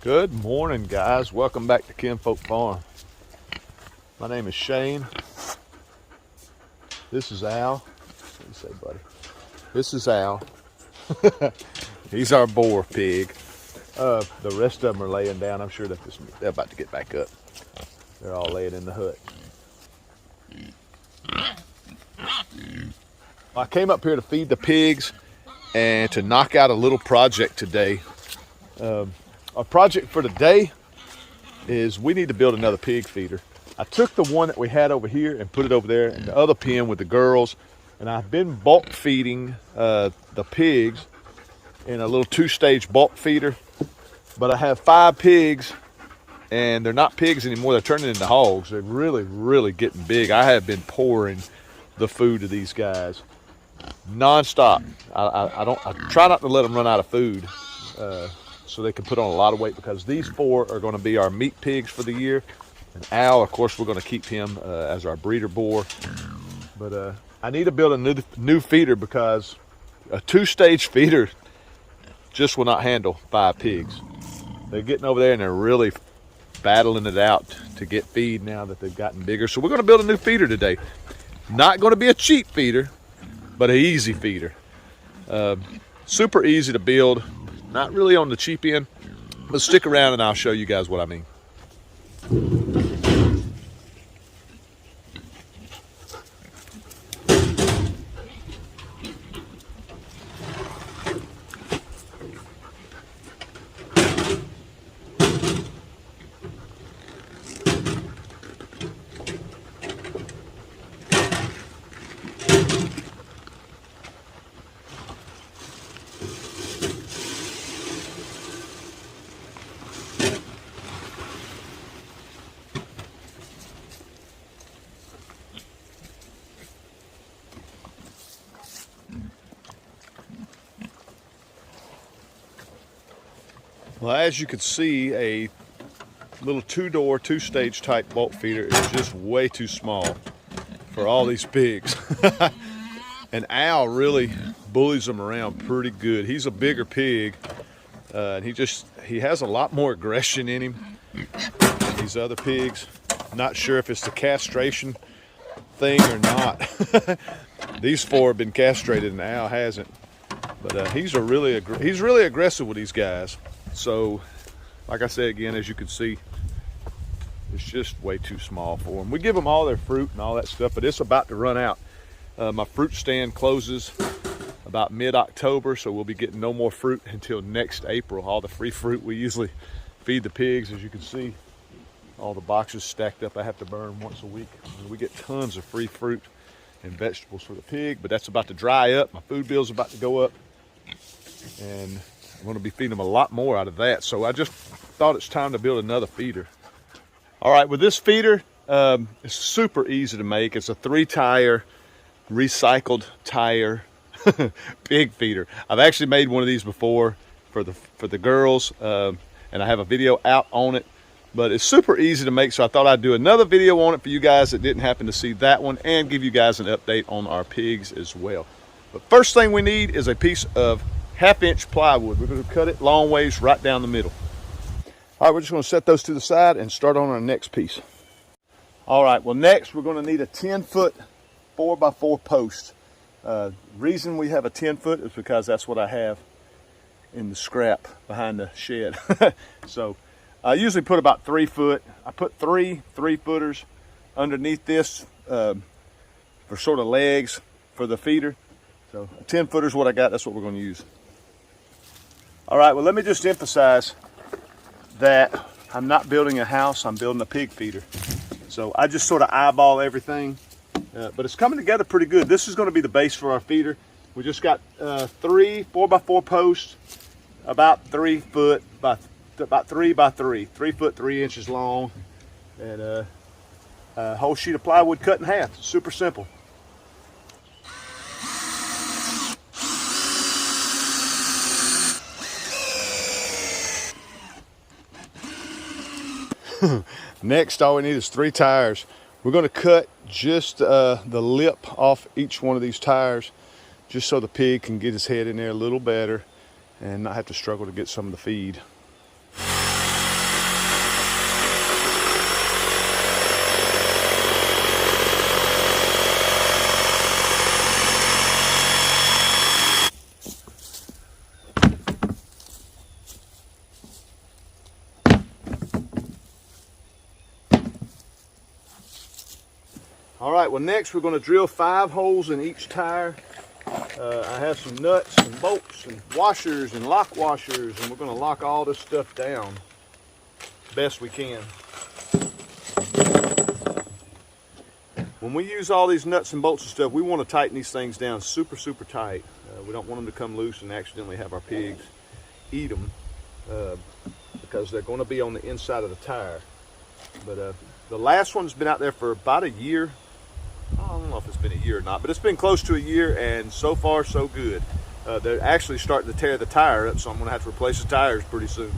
Good morning, guys. Welcome back to Kinfolk Farm. My name is Shane. This is Al. What do you say, buddy? This is Al. He's our boar pig. The rest of them are laying down. I'm sure that they're about to get back up. They're all laying in the hut. I came up here to feed the pigs and to knock out a little project today. Our project for today is we need to build another pig feeder. I took the one that we had over here and put it over there in the other pen with the girls, and I've been bulk feeding the pigs in a little two-stage bulk feeder. But I have 5 pigs, and they're not pigs anymore. They're turning into hogs. They're really getting big. I have been pouring the food to these guys non-stop. I try not to let them run out of food. So they can put on a lot of weight, because these 4 are going to be our meat pigs for the year. And Al, of course, we're going to keep him as our breeder boar. But I need to build a new feeder, because a 2-stage feeder just will not handle 5 pigs. They're getting over there and they're really battling it out to get feed now that they've gotten bigger. So we're going to build a new feeder today. Not going to be a cheap feeder, but an easy feeder. Super easy to build. Not really on the cheap end, but stick around and I'll show you guys what I mean. Well, as you can see, a little 2-door, 2-stage type bulk feeder is just way too small for all these pigs. And Al really bullies them around pretty good. He's a bigger pig, and he has a lot more aggression in him than these other pigs. Not sure if it's the castration thing or not. These 4 have been castrated and Al hasn't. But he's really aggressive with these guys. So, like I said again, as you can see, it's just way too small for them. We give them all their fruit and all that stuff, but it's about to run out. My fruit stand closes about mid-October, so we'll be getting no more fruit until next April. All the free fruit we usually feed the pigs, as you can see, all the boxes stacked up I have to burn once a week. And we get tons of free fruit and vegetables for the pig, but that's about to dry up. My food bill's about to go up, and I'm going to be feeding them a lot more out of that. So I just thought it's time to build another feeder. All right, with this feeder, it's super easy to make. It's a 3-tire, recycled tire pig feeder. I've actually made one of these before for the girls, and I have a video out on it. But it's super easy to make, so I thought I'd do another video on it for you guys that didn't happen to see that one, and give you guys an update on our pigs as well. But first thing we need is a piece of 1/2-inch plywood. We're going to cut it long ways right down the middle. All right, we're just going to set those to the side and start on our next piece. All right, well, next we're going to need a 10-foot 4x4 post. Reason we have a 10-foot is because that's what I have in the scrap behind the shed. So I usually put about 3 foot. I put 3 3-footers underneath this for sort of legs for the feeder. So a 10-footer is what I got. That's what we're going to use. All right, well, let me just emphasize that I'm not building a house. I'm building a pig feeder. So I just sort of eyeball everything, but it's coming together pretty good. This is going to be the base for our feeder. We just got 3 4x4 posts, about 3 foot by about 3 by 3, 3 foot 3 inches long, and a whole sheet of plywood cut in half. Super simple. Next, all we need is 3 tires. We're going to cut just the lip off each one of these tires, just so the pig can get his head in there a little better and not have to struggle to get some of the feed. All right, well next we're going to drill 5 holes in each tire. I have some nuts and bolts and washers and lock washers, and we're going to lock all this stuff down best we can. When we use all these nuts and bolts and stuff, we want to tighten these things down super tight. We don't want them to come loose and accidentally have our pigs eat them, because they're going to be on the inside of the tire. But the last one's been out there for about a year. I don't know if it's been a year or not, but it's been close to a year, and so far so good. They're actually starting to tear the tire up, so I'm going to have to replace the tires pretty soon.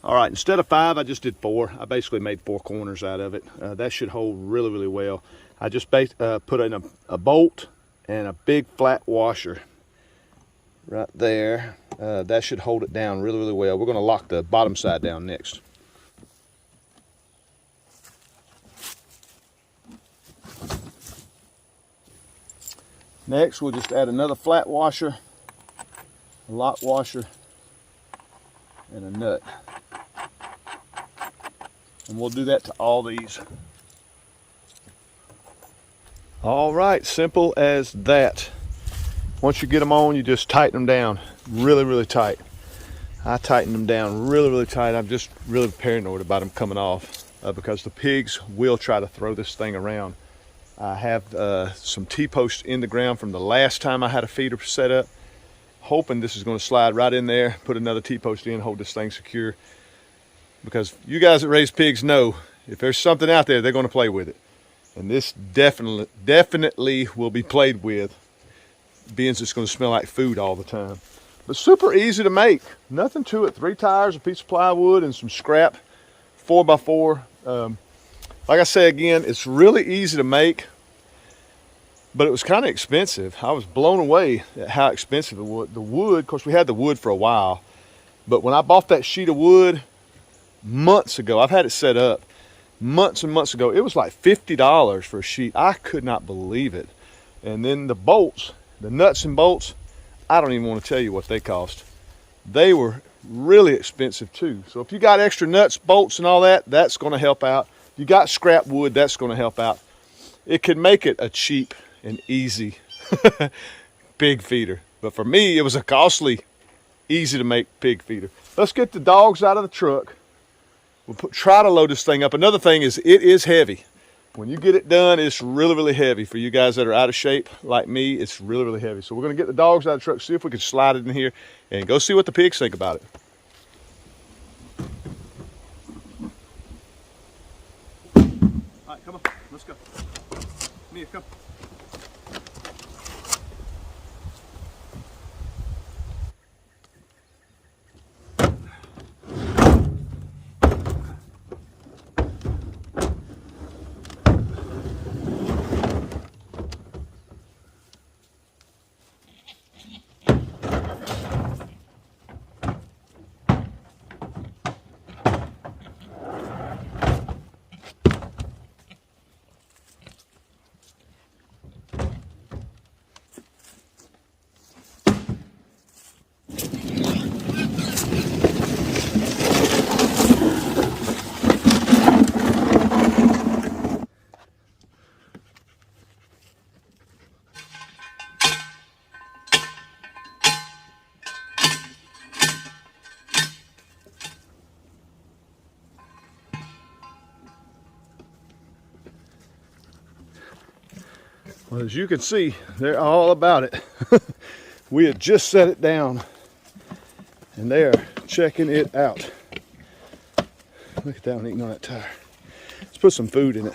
All right, instead of 5, I just did 4. I basically made 4 corners out of it. That should hold really well. I just put in a bolt and a big flat washer right there. That should hold it down really well. We're going to lock the bottom side down next. Next, we'll just add another flat washer, a lock washer, and a nut. And we'll do that to all these. All right, simple as that. Once you get them on, you just tighten them down really tight. I tighten them down really tight. I'm just really paranoid about them coming off because the pigs will try to throw this thing around. I have some T-posts in the ground from the last time I had a feeder set up, hoping this is going to slide right in there, put another T-post in, hold this thing secure. Because you guys that raise pigs know, if there's something out there, they're going to play with it. And this definitely will be played with, being it's going to smell like food all the time. But super easy to make. Nothing to it. 3 tires, a piece of plywood, and some scrap 4x4. Like I say again, it's really easy to make, but it was kind of expensive. I was blown away at how expensive it was. The wood, of course, we had the wood for a while, but when I bought that sheet of wood months ago, I've had it set up months and months ago, it was like $50 for a sheet. I could not believe it. And then the bolts, the nuts and bolts, I don't even want to tell you what they cost. They were really expensive too. So if you got extra nuts, bolts, and all that, that's going to help out. If you got scrap wood, that's going to help out. It could make it a cheap and easy pig feeder. But for me, it was a costly, easy to make pig feeder. Let's get the dogs out of the truck. We'll try to load this thing up. Another thing is, it is heavy. When you get it done, it's really heavy. For you guys that are out of shape like me, it's really heavy. So we're going to get the dogs out of the truck, see if we can slide it in here, and go see what the pigs think about it. All right, come on, let's go. Mia, come. Well, as you can see, they're all about it. We had just set it down and they are checking it out. Look at that one eating on that tire. Let's put some food in it.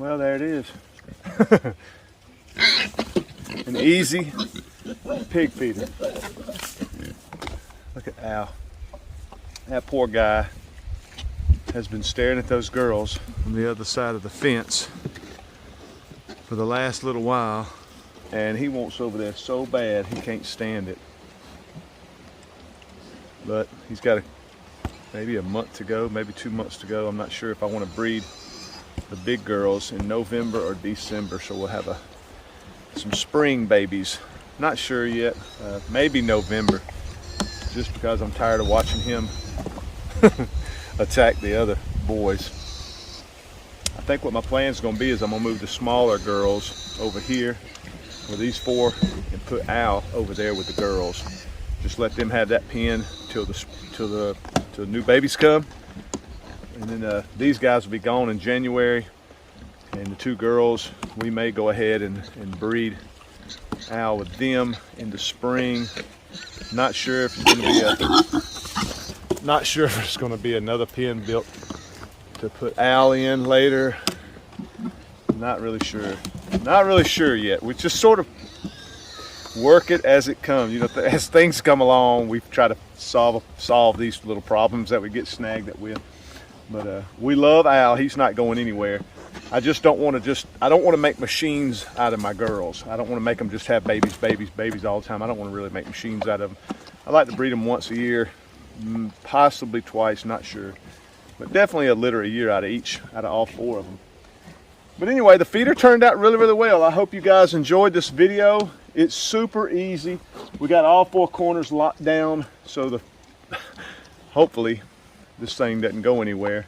Well, there it is. An easy pig feeder. Look at Al. That poor guy has been staring at those girls on the other side of the fence for the last little while, and he wants over there so bad he can't stand it. But he's got maybe a month to go, maybe 2 months to go. I'm not sure if I want to breed the big girls in November or December, so we'll have some spring babies. Not sure yet. Maybe November, just because I'm tired of watching him attack the other boys. I think what my plan is going to be is I'm going to move the smaller girls over here with these 4 and put Al over there with the girls. Just let them have that pen till the new babies come, and then these guys will be gone in January, and the 2 girls, we may go ahead and breed Al with them in the spring. Not sure if it's going to be another pen built to put Al in later. Not really sure. Not really sure yet. We just sort of work it as it comes. You know, as things come along, we try to solve these little problems that we get snagged at with. But we love Al. He's not going anywhere. I just don't want to I don't want to make machines out of my girls. I don't want to make them just have babies all the time. I don't want to really make machines out of them. I like to breed them once a year, possibly twice, not sure. But definitely a litter a year out of all 4 of them. But anyway, the feeder turned out really, really well. I hope you guys enjoyed this video. It's super easy. We got all 4 corners locked down, so hopefully this thing doesn't go anywhere.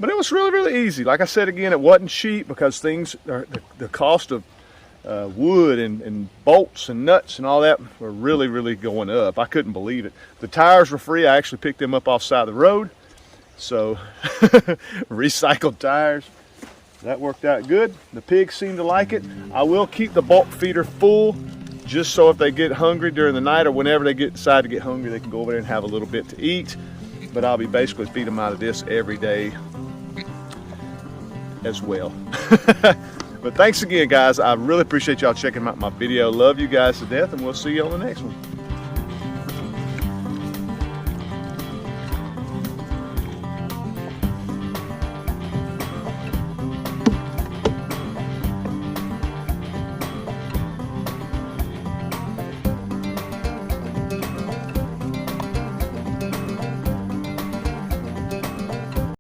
But it was really, really easy. Like I said again, it wasn't cheap because the cost of wood and bolts and nuts and all that were really, really going up. I couldn't believe it. The tires were free. I actually picked them up off the side of the road. So recycled tires. That worked out good. The pigs seem to like it. I will keep the bulk feeder full, just so if they get hungry during the night or whenever they decide to get hungry, they can go over there and have a little bit to eat. But I'll be basically feeding them out of this every day as well. But thanks again, guys. I really appreciate y'all checking out my video. Love you guys to death, and we'll see you on the next one.